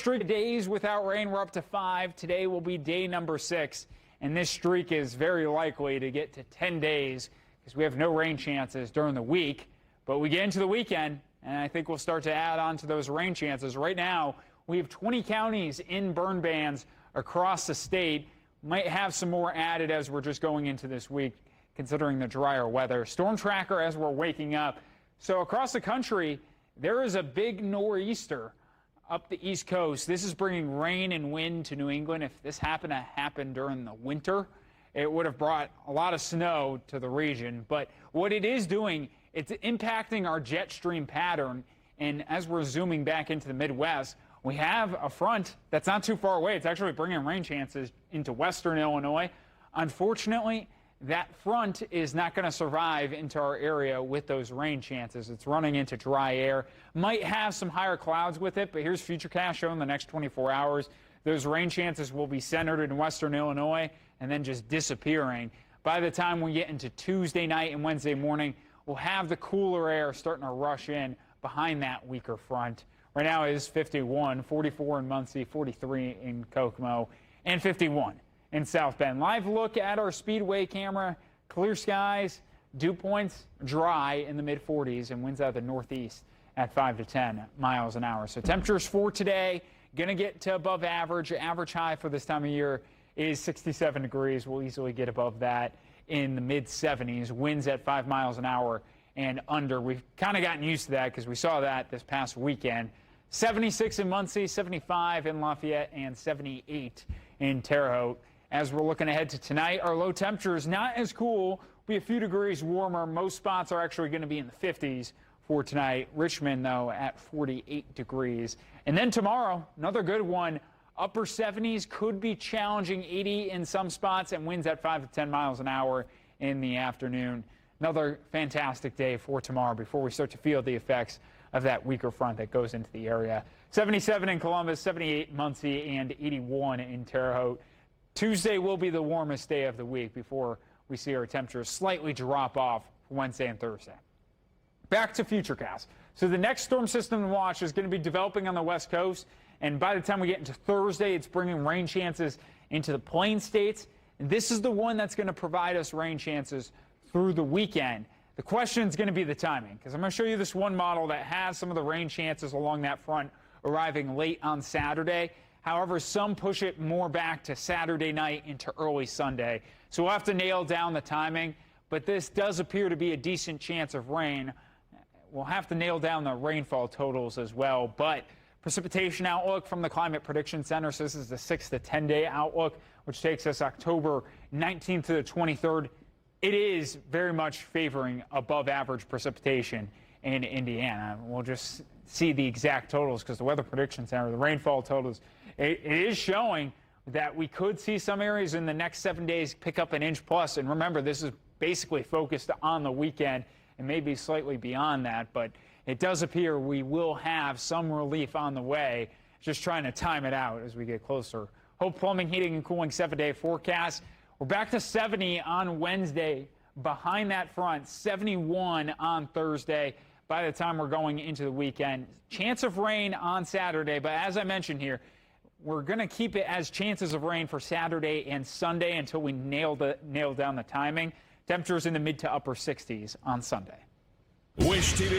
streak of days without rain. We're up to 5. Today will be day number 6, and this streak is very likely to get to 10 days because we have no rain chances during the week. But we get into the weekend, and I think we'll start to add on to those rain chances. Right now, we have 20 counties in burn bans across the state. Might have some more added as we're just going into this week, considering the drier weather. Storm tracker as we're waking up. So across the country, there is a big nor'easter up the East Coast. This is bringing rain and wind to New England. If this happened to happen during the winter, it would have brought a lot of snow to the region. But what it is doing, it's impacting our jet stream pattern. And as we're zooming back into the Midwest, we have a front that's not too far away. It's actually bringing rain chances into western Illinois. Unfortunately, that front is not going to survive into our area with those rain chances. It's running into dry air. Might have some higher clouds with it, but here's Futurecast showing the next 24 hours. Those rain chances will be centered in western Illinois and then just disappearing. By the time we get into Tuesday night and Wednesday morning, we'll have the cooler air starting to rush in behind that weaker front. Right now it is 51, 44 in Muncie, 43 in Kokomo, and 51 in South Bend. Live look at our Speedway camera. Clear skies, dew points dry in the mid-40s, and winds out of the northeast at 5 to 10 miles an hour. So temperatures for today, going to get to above average. Average high for this time of year is 67 degrees. We'll easily get above that in the mid-70s. Winds at 5 miles an hour and under. We've kind of gotten used to that because we saw that this past weekend. 76 in Muncie, 75 in Lafayette, and 78 in Terre Haute. As we're looking ahead to tonight, our low temperatures not as cool, be a few degrees warmer. Most spots are actually going to be in the 50s for tonight. Richmond, though, at 48 degrees. And then tomorrow, another good one. Upper 70s could be challenging, 80 in some spots, and winds at 5 to 10 miles an hour in the afternoon. Another fantastic day for tomorrow before we start to feel the effects of that weaker front that goes into the area. 77 in Columbus, 78 in Muncie, and 81 in Terre Haute. Tuesday will be the warmest day of the week before we see our temperatures slightly drop off for Wednesday and Thursday. Back to Futurecast. So the next storm system to watch is going to be developing on the West Coast, and by the time we get into Thursday, it's bringing rain chances into the Plain States. And this is the one that's going to provide us rain chances through the weekend. The question is going to be the timing, because I'm going to show you this one model that has some of the rain chances along that front arriving late on Saturday. However, some push it more back to Saturday night into early Sunday. So we'll have to nail down the timing, but this does appear to be a decent chance of rain. We'll have to nail down the rainfall totals as well, but precipitation outlook from the Climate Prediction Center. So this is the 6 to 10 day outlook, which takes us October 19th to the 23rd. It is very much favoring above average precipitation in Indiana. We'll just see the exact totals because the Weather Prediction Center, the rainfall totals, it is showing that we could see some areas in the next 7 days pick up an inch plus. And remember, this is basically focused on the weekend and maybe slightly beyond that. But it does appear we will have some relief on the way, just trying to time it out as we get closer. Hope Plumbing, Heating, and Cooling 7-day forecast. We're back to 70 on Wednesday. Behind that front, 71 on Thursday. By the time we're going into the weekend, chance of rain on Saturday. But as I mentioned here, we're going to keep it as chances of rain for Saturday and Sunday until we nail down the timing. Temperatures in the mid to upper 60s on Sunday. Wish TV.